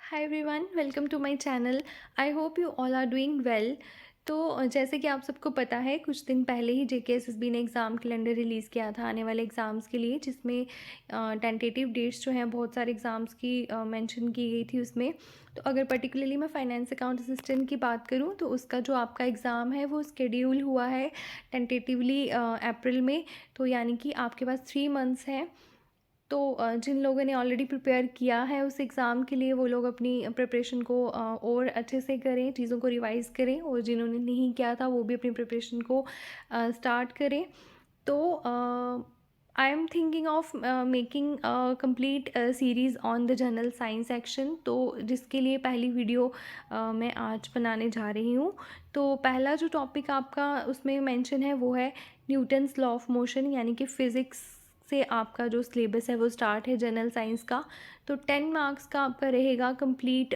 Hi everyone, welcome to my channel. I hope you all are doing well. तो जैसे कि आप सबको पता है, कुछ दिन पहले ही जेकेएसएसबी ने एग्ज़ाम कैलेंडर रिलीज़ किया था आने वाले एग्ज़ाम्स के लिए, जिसमें टेंटेटिव डेट्स जो हैं बहुत सारे एग्ज़ाम्स की मेंशन की गई थी उसमें। तो अगर पर्टिकुलरली मैं फाइनेंस अकाउंट असिस्टेंट की बात करूं तो उसका जो आपका एग्ज़ाम है वो शेड्यूल हुआ है टेंटेटिवली अप्रैल में। तो यानी कि आपके पास 3 मंथ्स हैं। तो जिन लोगों ने ऑलरेडी प्रिपेयर किया है उस एग्ज़ाम के लिए, वो लोग अपनी प्रिपरेशन को और अच्छे से करें, चीज़ों को रिवाइज़ करें, और जिन्होंने नहीं किया था वो भी अपनी प्रिपरेशन को स्टार्ट करें। तो I am thinking of making complete series on the general science section, तो जिसके लिए पहली वीडियो मैं आज बनाने जा रही हूँ। तो पहला जो टॉपिक आपका उसमें मेंशन है वो है न्यूटन्स लॉ ऑफ मोशन, यानी कि फ़िज़िक्स से आपका जो सिलेबस है वो स्टार्ट है जनरल साइंस का। तो 10 मार्क्स का आपका रहेगा कंप्लीट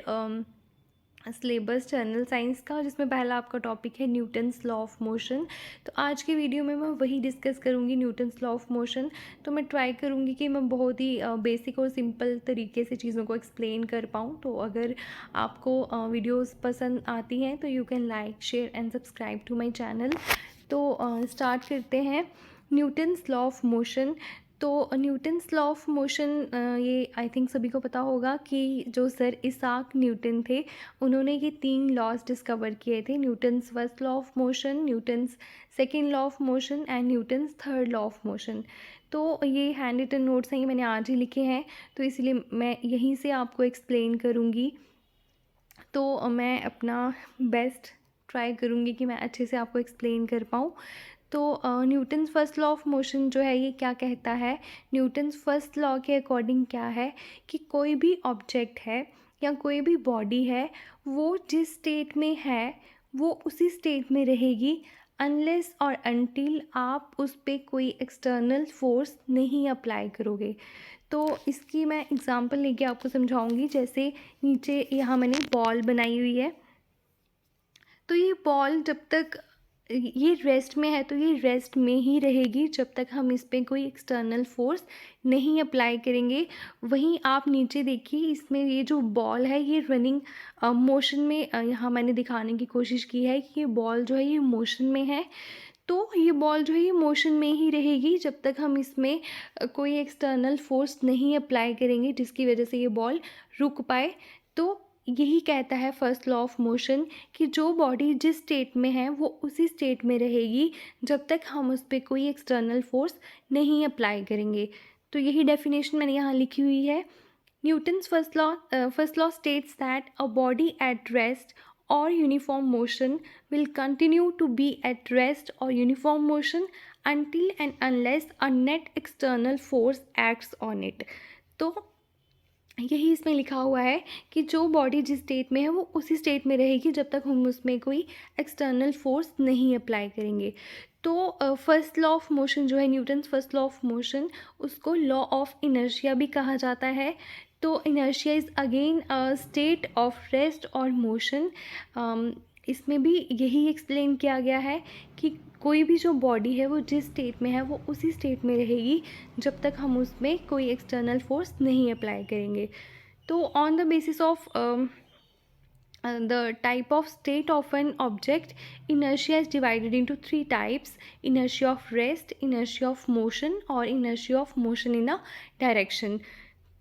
सिलेबस जनरल साइंस का, जिसमें पहला आपका टॉपिक है न्यूटन्स लॉ ऑफ मोशन। तो आज की वीडियो में मैं वही डिस्कस करूँगी, न्यूटन्स लॉ ऑफ मोशन। तो मैं ट्राई करूँगी कि मैं बहुत ही बेसिक और सिंपल तरीके से चीज़ों को एक्सप्लेन कर पाऊँ। तो अगर आपको वीडियोस पसंद आती हैं तो you can like, share and subscribe to my channel. तो स्टार्ट करते हैं न्यूटन्स लॉ ऑफ मोशन। तो न्यूटन्स लॉ ऑफ मोशन, ये आई थिंक सभी को पता होगा कि जो सर इसाक न्यूटन थे, उन्होंने ये 3 लॉज डिस्कवर किए थे। Newton's first law of motion, Newton's second law of motion and Newton's third law of motion. तो ये हैंड रिटन नोट्स हैं, ये मैंने आज ही लिखे हैं, तो इसलिए मैं यहीं से आपको एक्सप्लेन करूँगी। तो मैं अपना बेस्ट ट्राई करूँगी कि मैं अच्छे से आपको एक्सप्लेन कर पाऊँ। तो Newton's first law of motion जो है ये क्या कहता है? न्यूटन्स फर्स्ट लॉ के अकॉर्डिंग क्या है कि कोई भी ऑब्जेक्ट है या कोई भी बॉडी है, वो जिस स्टेट में है वो उसी स्टेट में रहेगी अनलेस और अनटिल आप उस पे कोई एक्सटर्नल फोर्स नहीं अप्लाई करोगे। तो इसकी मैं एग्ज़ाम्पल लेके आपको समझाऊंगी। जैसे नीचे यहाँ मैंने बॉल बनाई हुई है, तो ये बॉल जब तक ये रेस्ट में है तो ये रेस्ट में ही रहेगी जब तक हम इस पे कोई एक्सटर्नल फोर्स नहीं अप्लाई करेंगे। वहीं आप नीचे देखिए, इसमें ये जो बॉल है ये रनिंग मोशन में, यहाँ मैंने दिखाने की कोशिश की है कि ये बॉल जो है ये मोशन में है। तो ये बॉल जो है ये मोशन में ही रहेगी जब तक हम इसमें कोई एक्सटर्नल फोर्स नहीं अप्लाई करेंगे जिसकी वजह से ये बॉल रुक पाए। तो यही कहता है फर्स्ट लॉ ऑफ मोशन कि जो बॉडी जिस स्टेट में है वो उसी स्टेट में रहेगी जब तक हम उस पर कोई एक्सटर्नल फोर्स नहीं अप्लाई करेंगे। तो यही डेफिनेशन मैंने यहाँ लिखी हुई है। Newton's first law states that a body at rest or uniform motion will continue to be at rest or uniform motion until and unless a net external force acts on it। तो यही इसमें लिखा हुआ है कि जो body जिस state में है वो उसी स्टेट में रहेगी जब तक हम उसमें कोई एक्सटर्नल फोर्स नहीं अप्लाई करेंगे। तो फर्स्ट लॉ ऑफ मोशन जो है, Newton's first law of motion, उसको लॉ ऑफ इनर्शिया भी कहा जाता है। तो inertia is again a state of rest और मोशन। इसमें भी यही एक्सप्लेन किया गया है कि कोई भी जो बॉडी है वो जिस स्टेट में है वो उसी स्टेट में रहेगी जब तक हम उसमें कोई एक्सटर्नल फोर्स नहीं अप्लाई करेंगे। तो on the basis of the type of state of an object, inertia is divided into 3 types: inertia of rest, inertia of motion और inertia of motion in a direction।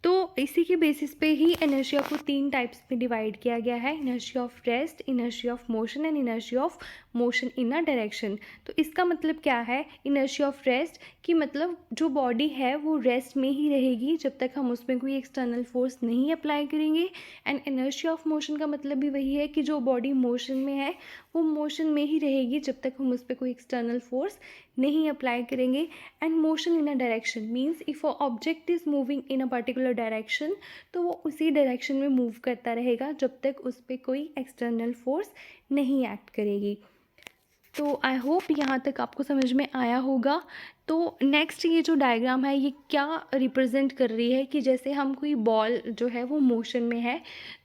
तो इसी के basis पे ही inertia को 3 types में divide किया गया है: inertia of rest, inertia of motion and inertia of motion in a direction. तो इसका मतलब क्या है इनर्शिया ऑफ रेस्ट? कि मतलब जो बॉडी है वो रेस्ट में ही रहेगी जब तक हम उसमें कोई एक्सटर्नल फोर्स नहीं अप्लाई करेंगे। एंड इनर्शिया ऑफ मोशन का मतलब भी वही है कि जो बॉडी मोशन में है वो मोशन में ही रहेगी जब तक हम उस पर कोई एक्सटर्नल फोर्स नहीं अप्लाई करेंगे। And motion in a direction means if a object is moving in a particular direction, तो वो उसी डायरेक्शन में मूव करता रहेगा जब तक उस पर कोई एक्सटर्नल फोर्स नहीं एक्ट करेगी। तो आई होप यहाँ तक आपको समझ में आया होगा। तो नेक्स्ट ये जो डायग्राम है ये क्या रिप्रेजेंट कर रही है कि जैसे हम कोई बॉल जो है वो मोशन में है,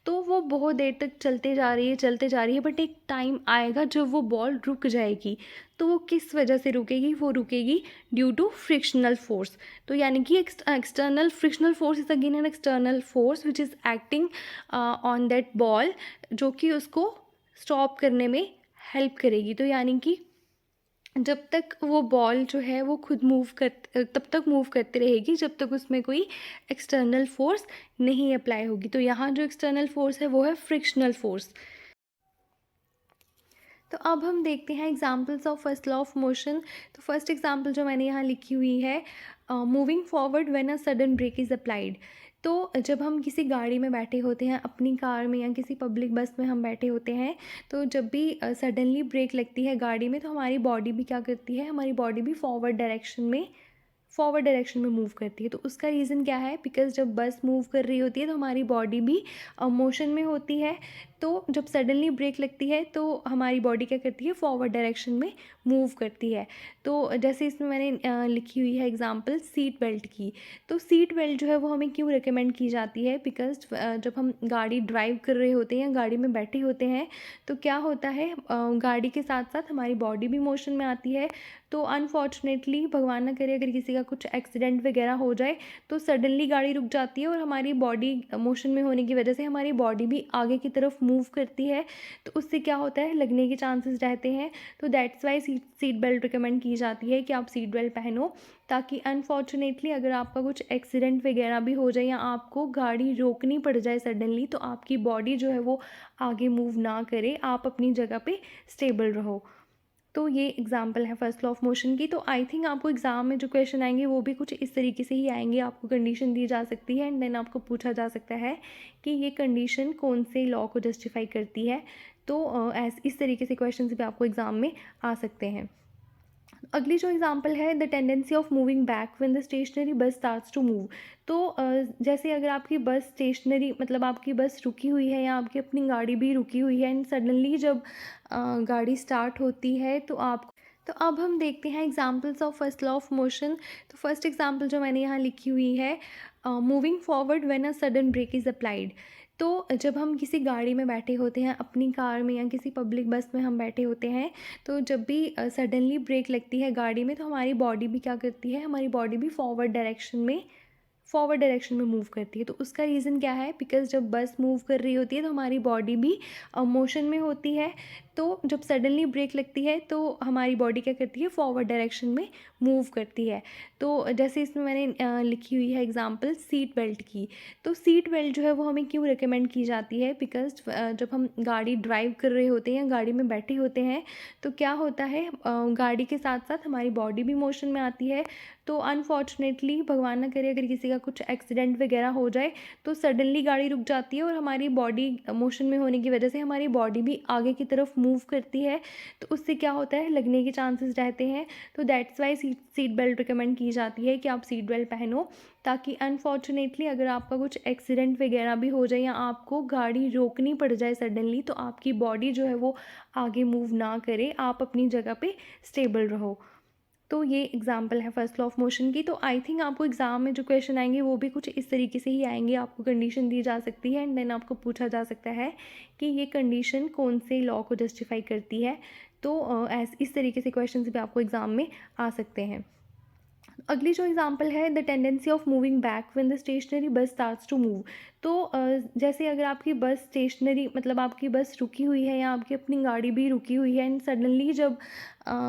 तो वो बहुत देर तक चलते जा रही है, बट एक टाइम आएगा जब वो बॉल रुक जाएगी। तो वो किस वजह से रुकेगी? वो रुकेगी ड्यू टू फ्रिक्शनल फोर्स। तो यानी कि external frictional force is again an external force which is acting on that ball, जो कि उसको स्टॉप करने में हेल्प करेगी। तो यानी कि जब तक वो बॉल जो है वो खुद तब तक मूव करती रहेगी जब तक उसमें कोई एक्सटर्नल फोर्स नहीं अप्लाई होगी। तो यहाँ जो एक्सटर्नल फोर्स है वो है फ्रिक्शनल फोर्स। तो अब हम देखते हैं examples of first law of motion. तो फर्स्ट एग्जाम्पल जो मैंने यहाँ लिखी हुई है, moving forward when a sudden brake is applied. तो जब हम किसी गाड़ी में बैठे होते हैं, अपनी कार में या किसी पब्लिक बस में हम बैठे होते हैं, तो जब भी सडनली ब्रेक लगती है गाड़ी में, तो हमारी बॉडी भी क्या करती है? हमारी बॉडी भी फॉरवर्ड डायरेक्शन में मूव करती है। तो उसका रीज़न क्या है? बिकॉज जब बस मूव कर रही होती है तो हमारी बॉडी भी मोशन में होती है। तो जब सडनली ब्रेक लगती है तो हमारी बॉडी क्या करती है? फॉरवर्ड डायरेक्शन में मूव करती है। तो जैसे इसमें मैंने लिखी हुई है एग्जांपल सीट बेल्ट की। तो सीट बेल्ट जो है वो हमें क्यों रिकमेंड की जाती है? बिकॉज जब हम गाड़ी ड्राइव कर रहे होते हैं या गाड़ी में बैठे होते हैं, तो क्या होता है, गाड़ी के साथ साथ हमारी बॉडी भी मोशन में आती है। तो अनफॉर्चुनेटली भगवान ना करे अगर किसी का कुछ एक्सीडेंट वगैरह हो जाए, तो सडनली गाड़ी रुक जाती है और हमारी बॉडी मोशन में होने की वजह से हमारी बॉडी भी आगे की तरफ मूव करती है। तो उससे क्या होता है? लगने के चांसेस रहते हैं। तो that's why seat belt recommend की जाती है कि आप सीट बेल्ट पहनो, ताकि अनफॉर्चुनेटली अगर आपका कुछ एक्सीडेंट वगैरह भी हो जाए या आपको गाड़ी रोकनी पड़ जाए सडनली, तो आपकी बॉडी जो है वो आगे मूव ना करे, आप अपनी जगह पे स्टेबल रहो। तो ये एग्जाम्पल है फर्स्ट लॉ ऑफ मोशन की। तो आई थिंक आपको एग्ज़ाम में जो क्वेश्चन आएंगे वो भी कुछ इस तरीके से ही आएंगे। आपको कंडीशन दी जा सकती है एंड देन आपको पूछा जा सकता है कि ये कंडीशन कौन से लॉ को जस्टिफाई करती है। तो इस तरीके से क्वेश्चन भी आपको एग्ज़ाम में आ सकते हैं। अगली जो एग्जांपल है, the tendency of moving back when the stationary bus starts to move. तो जैसे अगर आपकी बस स्टेशनरी मतलब आपकी बस रुकी हुई है या आपकी अपनी गाड़ी भी रुकी हुई है एंड सडनली जब गाड़ी स्टार्ट होती है तो अब हम देखते हैं examples of first law of motion. तो फर्स्ट एग्जांपल जो मैंने यहाँ लिखी हुई है, moving forward when a sudden brake is applied. तो जब हम किसी गाड़ी में बैठे होते हैं, अपनी कार में या किसी पब्लिक बस में हम बैठे होते हैं, तो जब भी सडनली ब्रेक लगती है गाड़ी में, तो हमारी बॉडी भी क्या करती है? हमारी बॉडी भी फॉरवर्ड डायरेक्शन में मूव करती है। तो उसका रीज़न क्या है? बिकॉज जब बस मूव कर रही होती है तो हमारी बॉडी भी मोशन में होती है। तो जब सडनली ब्रेक लगती है तो हमारी बॉडी क्या करती है? फॉरवर्ड डायरेक्शन में मूव करती है। तो जैसे इसमें मैंने लिखी हुई है एग्जांपल सीट बेल्ट की। तो सीट बेल्ट जो है वो हमें क्यों रिकमेंड की जाती है? बिकॉज जब हम गाड़ी ड्राइव कर रहे होते हैं या गाड़ी में बैठे होते हैं, तो क्या होता है, गाड़ी के साथ साथ हमारी बॉडी भी मोशन में आती है। तो अनफॉर्चुनेटली भगवान ना करे अगर किसी का कुछ एक्सीडेंट वगैरह हो जाए, तो सडनली गाड़ी रुक जाती है और हमारी बॉडी मोशन में होने की वजह से हमारी बॉडी भी आगे की तरफ मूव करती है। तो उससे क्या होता है? लगने के चांसेस रहते हैं। तो that's why seat belt recommend की जाती है कि आप सीट बेल्ट पहनो, ताकि अनफॉर्चुनेटली अगर आपका कुछ एक्सीडेंट वगैरह भी हो जाए या आपको गाड़ी रोकनी पड़ जाए सडनली, तो आपकी बॉडी जो है वो आगे मूव ना करे, आप अपनी जगह पे स्टेबल रहो। तो ये एग्जांपल है फर्स्ट लॉ ऑफ मोशन की। तो आई थिंक आपको एग्ज़ाम में जो क्वेश्चन आएंगे वो भी कुछ इस तरीके से ही आएंगे। आपको कंडीशन दी जा सकती है एंड देन आपको पूछा जा सकता है कि ये कंडीशन कौन से लॉ को जस्टिफाई करती है। तो इस तरीके से क्वेश्चन भी आपको एग्ज़ाम में आ सकते हैं। अगली जो एग्जांपल है, the tendency of moving back when the stationary bus starts to move. तो जैसे अगर आपकी बस स्टेशनरी मतलब आपकी बस रुकी हुई है या आपकी अपनी गाड़ी भी रुकी हुई है एंड सडनली जब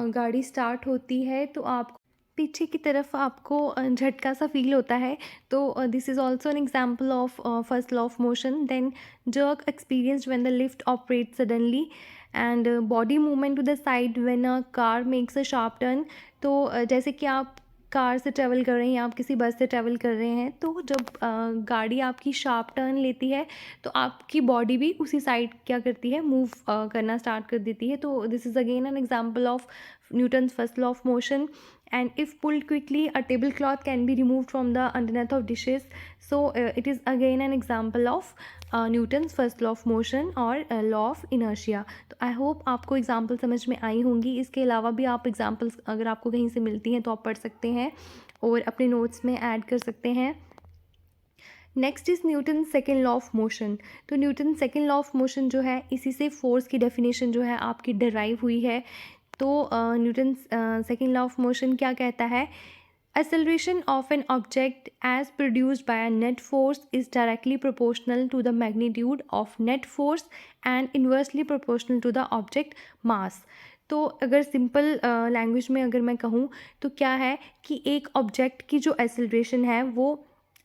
गाड़ी स्टार्ट होती है, तो आप पीछे की तरफ आपको झटका सा फील होता है। तो this is also an example of first law of motion. Then jerk experienced when the lift operate suddenly and body movement to the side when a car makes a sharp turn. तो जैसे कि आप car से travel कर रहे हैं या आप किसी बस से ट्रैवल कर रहे हैं, तो जब गाड़ी आपकी शार्प टर्न लेती है तो आपकी बॉडी भी उसी साइड क्या करती है? मूव करना स्टार्ट कर देती है। तो this is again an example of Newton's first law of motion. and if pulled quickly a tablecloth can be removed from the underneath of dishes. So it is again an example of Newton's first law of motion और law of inertia. तो I hope आपको example समझ में आई होंगी. इसके अलावा भी आप एग्जांपल्स अगर आपको कहीं से मिलती हैं तो आप पढ़ सकते हैं और अपने नोट्स में ऐड कर सकते हैं. Next is Newton second law of motion. तो Newton second law of motion जो है इसी से फोर्स की डेफिनेशन जो है आपकी डराइव हुई है. तो Newton second law of motion क्या कहता है? Acceleration of an object as produced by a net force is directly proportional to the magnitude of net force and inversely proportional to the object mass. तो अगर simple language में अगर मैं कहूँ तो क्या है कि एक ऑब्जेक्ट की जो एक्सेलरेशन है वो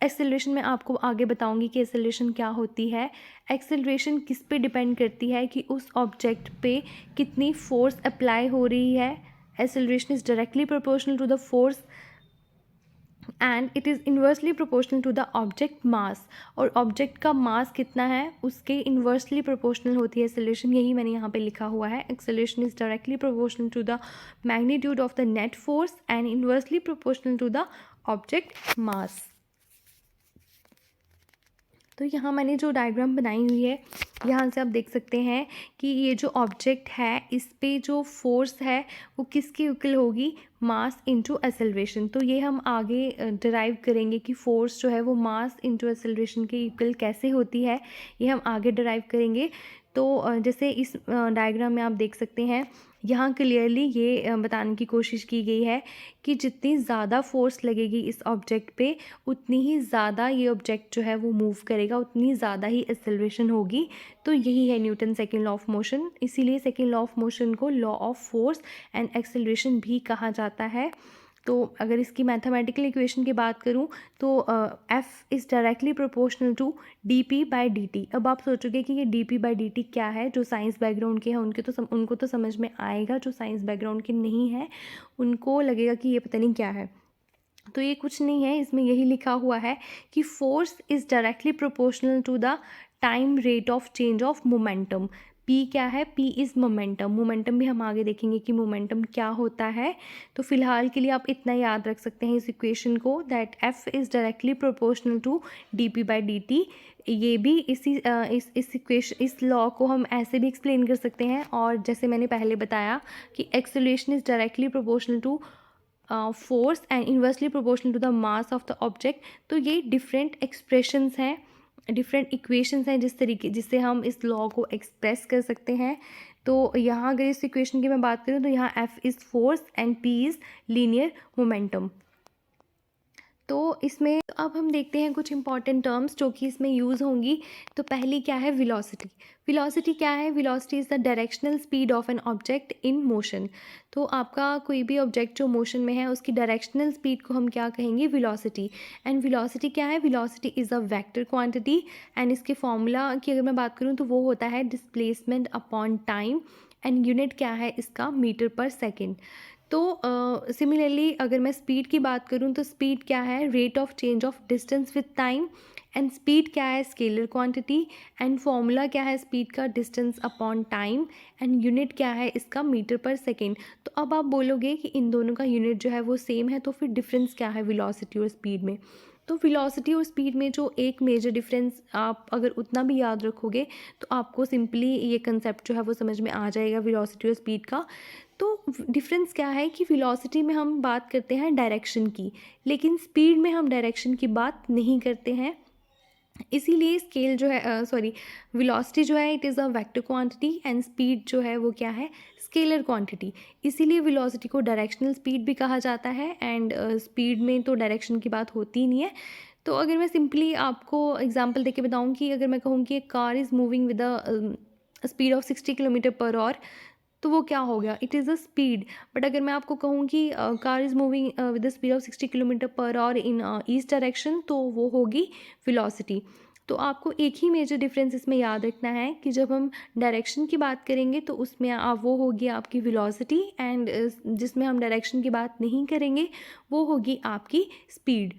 एक्सेलरेशन मैं आपको आगे बताऊंगी कि एक्सेलरेशन क्या होती है. एक्सेलरेशन किस पे डिपेंड करती है कि उस ऑब्जेक्ट पे कितनी फोर्स अप्लाई हो रही है. Acceleration is directly proportional to the force and it is inversely proportional to the object mass. और ऑब्जेक्ट का मास कितना है उसके इन्वर्सली प्रोपोर्शनल होती है एक्सेलरेशन. यही मैंने यहाँ पे लिखा हुआ है. Acceleration is directly proportional to the magnitude of the net force and inversely proportional to the object mass. तो यहाँ मैंने जो डायग्राम बनाई हुई है यहाँ से आप देख सकते हैं कि ये जो ऑब्जेक्ट है इस पे जो फोर्स है वो किसकी इक्वल होगी? मास इनटू एक्सेलरेशन. तो ये हम आगे डिराइव करेंगे कि फोर्स जो है वो मास इनटू एक्सेलरेशन के इक्वल कैसे होती है. ये हम आगे डिराइव करेंगे. तो जैसे इस डायग्राम में आप देख सकते हैं यहाँ क्लियरली ये बताने की कोशिश की गई है कि जितनी ज़्यादा फोर्स लगेगी इस ऑब्जेक्ट पे उतनी ही ज़्यादा ये ऑब्जेक्ट जो है वो मूव करेगा, उतनी ज़्यादा ही एक्सेलरेशन होगी. तो यही है Newton second law of motion. इसीलिए सेकेंड लॉ ऑफ मोशन को law of force and acceleration भी कहा जाता है. तो अगर इसकी मैथमेटिकल इक्वेशन की बात करूं तो F is directly proportional to dp/dt. अब आप सोचोगे कि ये dp/dt क्या है. जो साइंस बैकग्राउंड के हैं उनको तो समझ में आएगा. जो साइंस बैकग्राउंड के नहीं है उनको लगेगा कि ये पता नहीं क्या है. तो ये कुछ नहीं है, इसमें यही लिखा हुआ है कि force is directly proportional to the time rate of change of momentum. P क्या है? P is momentum. मोमेंटम भी हम आगे देखेंगे कि मोमेंटम क्या होता है. तो फिलहाल के लिए आप इतना याद रख सकते हैं इस इक्वेशन को, that F is directly proportional to dp/dt. ये भी इस इक्वेशन इस लॉ को हम ऐसे भी एक्सप्लेन कर सकते हैं. और जैसे मैंने पहले बताया कि acceleration is directly proportional to force and inversely proportional to the mass of the object. तो ये डिफरेंट एक्सप्रेशंस हैं, डिफरेंट इक्वेशंस हैं जिससे हम इस लॉ को एक्सप्रेस कर सकते हैं. तो यहाँ अगर इस इक्वेशन की मैं बात करूँ तो यहाँ F is force and P is linear momentum. तो इसमें अब हम देखते हैं कुछ इंपॉर्टेंट टर्म्स जो कि इसमें यूज़ होंगी. तो पहली क्या है? वेलोसिटी. वेलोसिटी क्या है? Velocity is the directional speed of an object in motion. तो आपका कोई भी ऑब्जेक्ट जो मोशन में है उसकी डायरेक्शनल स्पीड को हम क्या कहेंगे? वेलोसिटी. एंड वेलोसिटी क्या है? Velocity is a vector quantity. And इसके फॉर्मूला की अगर मैं बात करूँ तो वो होता है displacement upon time. And unit क्या है इसका? मीटर पर सेकेंड. तो सिमिलरली अगर मैं स्पीड की बात करूँ तो स्पीड क्या है? Rate of change of distance with time. And speed क्या है? Scalar quantity. एंड फॉर्मूला क्या है स्पीड का? Distance upon time. And unit क्या है इसका? मीटर पर सेकेंड. तो अब आप बोलोगे कि इन दोनों का यूनिट जो है वो सेम है, तो फिर डिफरेंस क्या है वेलोसिटी और स्पीड में? तो वेलोसिटी और स्पीड में जो एक मेजर डिफरेंस आप अगर उतना भी याद रखोगे तो आपको सिंपली ये कंसेप्ट जो है वो समझ में आ जाएगा वेलोसिटी और स्पीड का. तो डिफरेंस क्या है कि वेलोसिटी में हम बात करते हैं डायरेक्शन की, लेकिन स्पीड में हम डायरेक्शन की बात नहीं करते हैं. इसीलिए स्केल जो है वेलोसिटी जो है it is a vector quantity and speed जो है वो क्या है? Scalar quantity. इसीलिए वेलोसिटी को डायरेक्शनल स्पीड भी कहा जाता है. एंड स्पीड में तो डायरेक्शन की बात होती ही नहीं है. तो अगर मैं सिंपली आपको एग्जांपल देके बताऊं कि अगर मैं कहूँ कि एक car is moving with a speed of 60 kilometre per hour, तो वो क्या हो गया? It is a speed. But अगर मैं आपको कहूँ कि car is moving with the speed of 60 kilometre per hour in east direction, तो वो होगी वेलोसिटी. तो आपको एक ही मेजर डिफरेंस इसमें याद रखना है कि जब हम डायरेक्शन की बात करेंगे तो उसमें आप वो होगी आपकी वेलोसिटी. एंड जिसमें हम डायरेक्शन की बात नहीं करेंगे वो होगी आपकी स्पीड.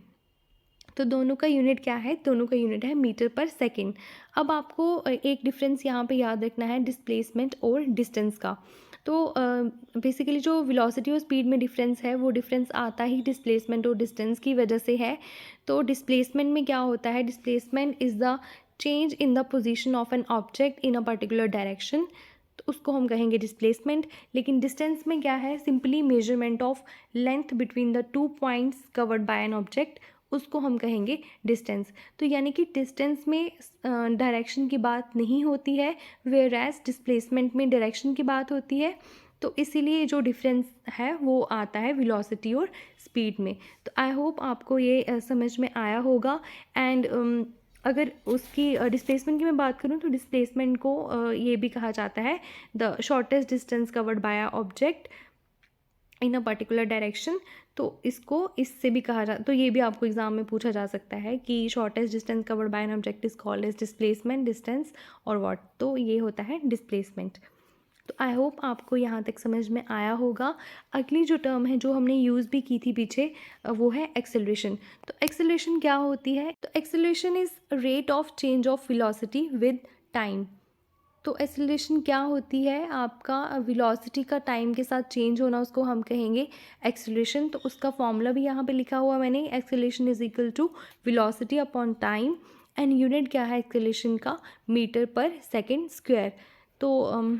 तो दोनों का यूनिट क्या है? दोनों का यूनिट है मीटर पर सेकेंड. अब आपको एक डिफरेंस यहाँ पे याद रखना है डिस्प्लेसमेंट और डिस्टेंस का. तो बेसिकली जो वेलोसिटी और स्पीड में डिफरेंस है, वो डिफरेंस आता ही डिस्प्लेसमेंट और डिस्टेंस की वजह से है। तो डिस्प्लेसमेंट में क्या होता है, displacement is the change in the position of an object in a particular direction, तो उसको हम कहेंगे डिस्प्लेसमेंट। लेकिन डिस्टेंस में क्या है, simply measurement of length between the 2 points covered by an object, उसको हम कहेंगे डिस्टेंस। तो यानी कि डिस्टेंस में डायरेक्शन की बात नहीं होती है, वेयर एज डिस्प्लेसमेंट में डायरेक्शन की बात होती है। तो इसीलिए जो डिफरेंस है वो आता है वेलोसिटी और स्पीड में। तो आई होप आपको ये समझ में आया होगा। एंड अगर उसकी डिस्प्लेसमेंट की मैं बात करूँ तो डिस्प्लेसमेंट को ये भी कहा जाता है the shortest distance covered bye a object in a particular direction. तो इसको इससे भी कहा जा, तो ये भी आपको एग्जाम में पूछा जा सकता है कि shortest distance covered by an object is called as displacement, distance और व्हाट, तो ये होता है डिस्प्लेसमेंट। तो आई होप आपको यहाँ तक समझ में आया होगा। अगली जो टर्म है जो हमने यूज़ भी की थी पीछे, वो है एक्सेलरेशन। तो एक्सेलरेशन क्या होती है, तो acceleration is rate of change of velocity with time. तो एक्सेलरेशन क्या होती है, आपका वेलोसिटी का टाइम के साथ चेंज होना, उसको हम कहेंगे एक्सेलरेशन। तो उसका फॉर्मूला भी यहाँ पे लिखा हुआ मैंने, acceleration is equal to velocity upon time, and unit क्या है एक्सेलरेशन का, मीटर पर सेकेंड स्क्वायर। तो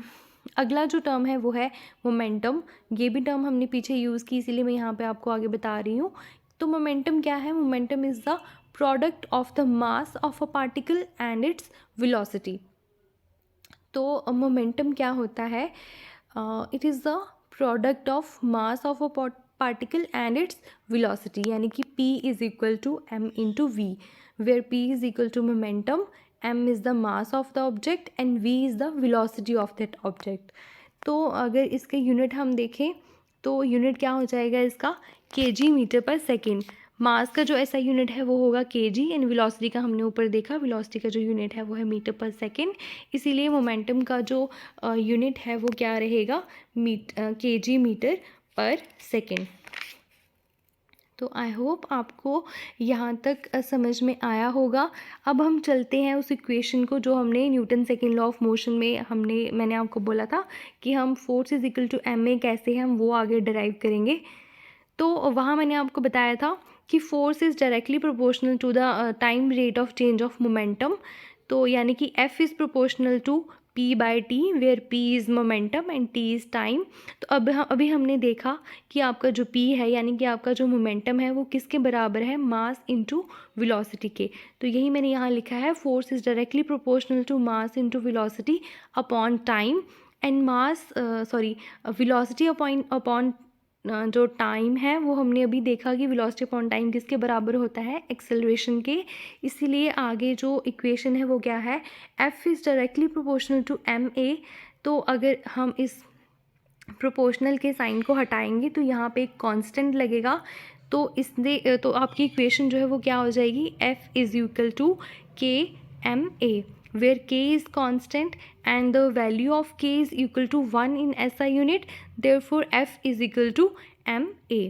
अगला जो टर्म है वो है मोमेंटम। ये भी टर्म हमने पीछे यूज़ की, इसीलिए मैं यहाँ पे आपको आगे बता रही हूँ। तो मोमेंटम क्या है, momentum is the product of the mass of a particle and its velocity. तो मोमेंटम क्या होता है, it is the product of mass of a particle and its velocity, यानी कि P is equal to m into v, where P is equal to momentum, m is the mass of the object and v is the velocity of that object. तो अगर इसके unit हम देखें तो unit क्या हो जाएगा इसका, kg मीटर पर सेकेंड। मास का जो ऐसा यूनिट है वो होगा kg, एंड वेलोसिटी का हमने ऊपर देखा, वेलोसिटी का जो यूनिट है वो है मीटर पर सेकेंड। इसीलिए मोमेंटम का जो यूनिट है वो क्या रहेगा, kg मीटर पर सेकेंड। तो आई होप आपको यहाँ तक समझ में आया होगा। अब हम चलते हैं उस इक्वेशन को जो हमने Newton second law of motion में मैंने आपको बोला था कि हम force is equal to m a कैसे हम वो आगे डराइव करेंगे। तो वहाँ मैंने आपको बताया था कि force is directly proportional to the time rate of change of momentum. तो यानी कि F is proportional to P by t, where P is momentum and T is time. तो अभी हमने देखा कि आपका जो P है, यानी कि आपका जो मोमेंटम है वो किसके बराबर है, मास इंटू वेलोसिटी के। तो यही मैंने यहाँ लिखा है, force is directly proportional to mass into velocity upon time, and velocity upon जो टाइम है वो हमने अभी देखा कि वेलोसिटी अपॉन टाइम किसके बराबर होता है, एक्सेलरेशन के। इसीलिए आगे जो इक्वेशन है वो क्या है, F is directly proportional to m a. तो अगर हम इस प्रोपोर्शनल के साइन को हटाएंगे तो यहाँ पे एक कांस्टेंट लगेगा। तो इसने तो आपकी इक्वेशन जो है वो क्या हो जाएगी, F is equal to k m a, where k is constant and the value of k is equal to 1 in SI unit, therefore F is equal to ma।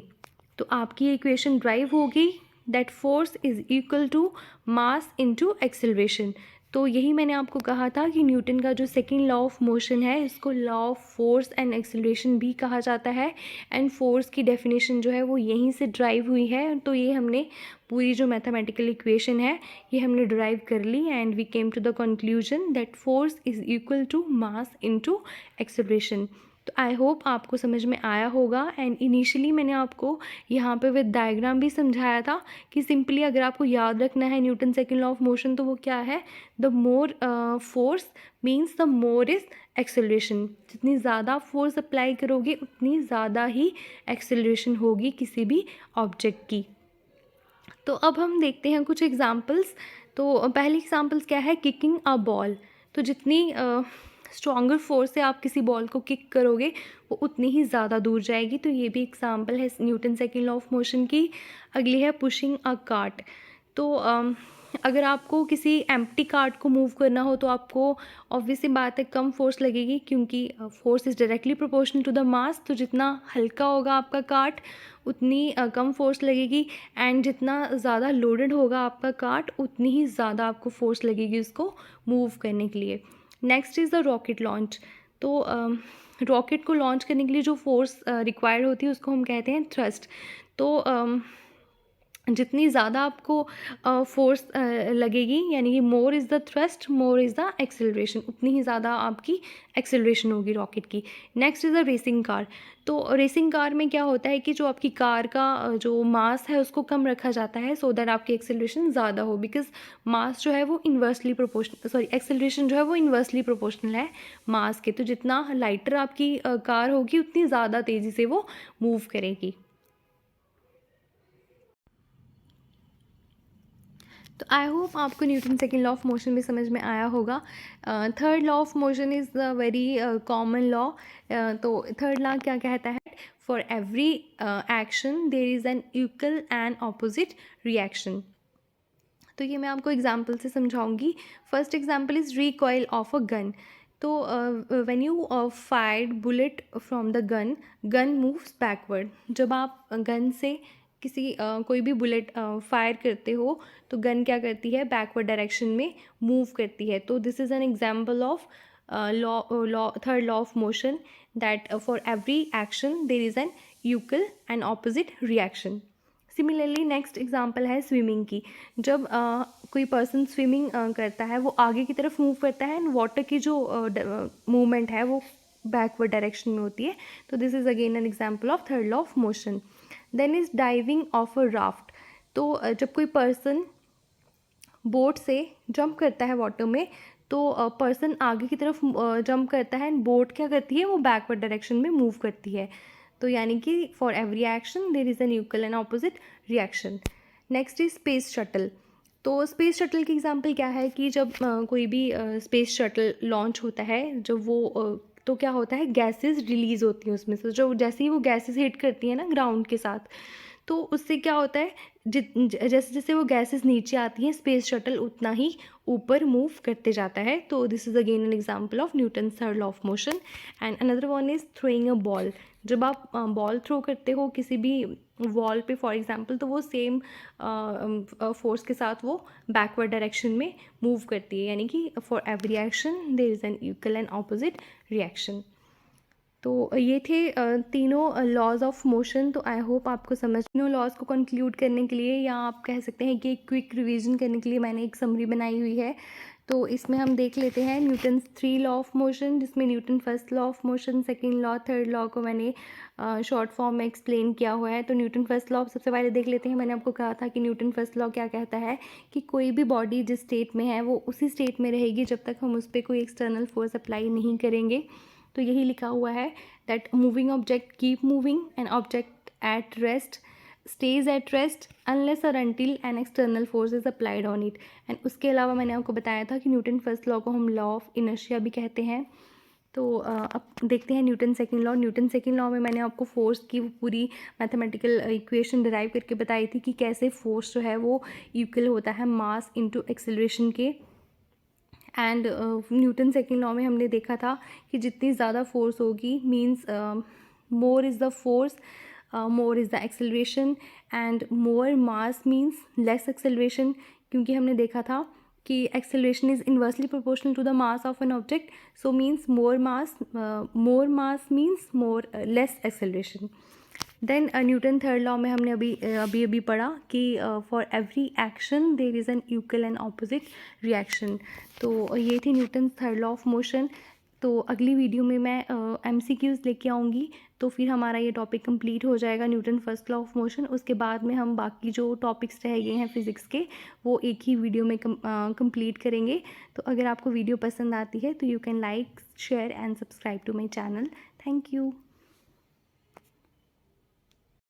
तो आपकी इक्वेशन ड्राइव होगी that force is equal to mass into acceleration। तो यही मैंने आपको कहा था कि न्यूटन का जो सेकेंड लॉ ऑफ मोशन है इसको law of force and acceleration भी कहा जाता है, एंड फोर्स की डेफिनेशन जो है वो यहीं से ड्राइव हुई है। तो ये हमने पूरी जो मैथमेटिकल इक्वेशन है ये हमने ड्राइव कर ली, and we came to the conclusion that force is equal to mass into acceleration. तो आई होप आपको समझ में आया होगा। एंड इनिशियली मैंने आपको यहाँ पे विद डायग्राम भी समझाया था कि सिंपली अगर आपको याद रखना है Newton second law of motion तो वो क्या है, the more force means the more is acceleration. जितनी ज़्यादा फोर्स अप्लाई करोगे उतनी ज़्यादा ही एक्सेलरेशन होगी किसी भी ऑब्जेक्ट की। तो अब हम देखते हैं कुछ एग्जांपल्स। तो पहली एग्जांपल्स क्या है, किकिंग अ बॉल। तो जितनी स्ट्रॉन्गर फोर्स से आप किसी बॉल को किक करोगे वो उतनी ही ज़्यादा दूर जाएगी। तो ये भी एग्जांपल है Newton second law of motion की। अगली है पुशिंग अ कार्ट। तो अगर आपको किसी एम्प्टी कार्ट को मूव करना हो तो आपको ऑब्वियसली बात है कम फोर्स लगेगी, क्योंकि force is directly proportional to the mass. तो जितना हल्का होगा आपका कार्ट उतनी कम फोर्स लगेगी, एंड जितना ज़्यादा लोडेड होगा आपका कार्ट उतनी ही ज़्यादा आपको फोर्स लगेगी उसको मूव करने के लिए। Next is the rocket launch. तो रॉकेट को लॉन्च करने के लिए जो फोर्स रिक्वायर्ड होती है उसको हम कहते हैं थ्रस्ट। तो जितनी ज़्यादा आपको फोर्स लगेगी, यानी कि मोर is the thrust more is the acceleration, उतनी ही ज़्यादा आपकी एक्सेलरेशन होगी रॉकेट की। Next is the racing car. तो रेसिंग कार में क्या होता है कि जो आपकी कार का जो मास है उसको कम रखा जाता है सो दैट आपकी एक्सेलरेशन ज़्यादा हो, बिकॉज मास जो है वो इन्वर्सली प्रोपोर्शनल, सॉरी एक्सेलरेशन जो है वो इन्वर्सली प्रोपोर्शनल है मास के। तो जितना लाइटर आपकी कार होगी उतनी ज़्यादा तेज़ी से वो मूव करेगी। तो आई होप आपको Newton second law of motion भी समझ में आया होगा। Third law of motion is the very common law. तो थर्ड लॉ क्या कहता है? For every action there is an equal and opposite reaction. तो ये मैं आपको एग्जाम्पल से समझाऊंगी। First example is recoil of a gun. तो when you fired bullet from the gun, gun moves backward. जब आप गन से किसी कोई भी बुलेट फायर करते हो तो गन क्या करती है? बैकवर्ड डायरेक्शन में मूव करती है। तो this is an example of law third law of motion, that for every action there is an equal and opposite reaction. Similarly next example है स्विमिंग की। जब कोई पर्सन स्विमिंग करता है वो आगे की तरफ मूव करता है एंड वाटर की जो मूवमेंट है वो बैकवर्ड डायरेक्शन में होती है। तो this is again an example of third law of motion. Then is diving off a raft. तो जब कोई पर्सन बोट से जंप करता है वाटर में तो पर्सन आगे की तरफ जंप करता है एंड बोट क्या करती है? वो बैकवर्ड डायरेक्शन में मूव करती है। तो यानी कि for every action there is an equal and opposite reaction. Next is space shuttle. तो स्पेस शटल की एग्जांपल क्या है कि जब कोई भी स्पेस शटल लॉन्च होता है, जब वो तो क्या होता है? गैसेस रिलीज़ होती हैं उसमें से। जो जैसे ही वो गैसेस हिट करती हैं ना ग्राउंड के साथ, तो उससे क्या होता है? जैसे जैसे वो गैसेस नीचे आती हैं स्पेस शटल उतना ही ऊपर मूव करते जाता है। तो this is again an example of Newton third law of motion. And another one is throwing a ball. जब आप बॉल थ्रो करते हो किसी भी वॉल पे फॉर एग्जांपल, तो वो सेम फोर्स के साथ वो बैकवर्ड डायरेक्शन में मूव करती है, यानी कि for every action there is an equal and opposite reaction. तो ये थे तीनों लॉज ऑफ मोशन। तो आई होप आपको समझ। तीनों लॉज को कंक्लूड करने के लिए, या आप कह सकते हैं कि एक क्विक रिवीजन करने के लिए मैंने एक समरी बनाई हुई है। तो इसमें हम देख लेते हैं Newton three law of motion, जिसमें Newton first law of motion, second law, third law को मैंने शॉर्ट फॉर्म में एक्सप्लेन किया हुआ है। तो न्यूटन फर्स्ट लॉ सबसे पहले देख लेते हैं। मैंने आपको कहा था कि न्यूटन फर्स्ट लॉ क्या कहता है कि कोई भी बॉडी जिस स्टेट में है वो उसी स्टेट में रहेगी जब तक हम उस पर कोई एक्सटर्नल फोर्स अप्लाई नहीं करेंगे। तो यही लिखा हुआ है that moving object keep moving and object at rest stays at rest unless or until an external force is applied on it। And उसके अलावा मैंने आपको बताया था कि न्यूटन फर्स्ट लॉ को हम लॉ ऑफ इनर्शिया भी कहते हैं। तो अब देखते हैं Newton second law. Newton second law में मैंने आपको फोर्स की वो पूरी मैथमेटिकल इक्वेशन डिराइव करके बताई थी कि कैसे फोर्स जो है वो इक्वल होता है मास इनटू एक्सेलरेशन के। एंड न्यूटन सेकेंड लॉ में हमने देखा था कि जितनी ज़्यादा फोर्स होगी means more is the force, more is the acceleration, and more mass means less acceleration, क्योंकि हमने देखा था कि acceleration is inversely proportional to the mass of an object. So means more mass means more less acceleration. Then Newton third law में हमने अभी पढ़ा कि for every action there is an equal and opposite reaction. तो ये थी Newton third law of motion. तो अगली वीडियो में मैं MCQs लेके आऊँगी, तो फिर हमारा ये टॉपिक कंप्लीट हो जाएगा Newton first law of motion. उसके बाद में हम बाकी जो टॉपिक्स रह गए हैं फिज़िक्स के वो एक ही वीडियो में कंप्लीट करेंगे। तो अगर आपको वीडियो पसंद आती है तो you can like share and subscribe to my channel. Thank you.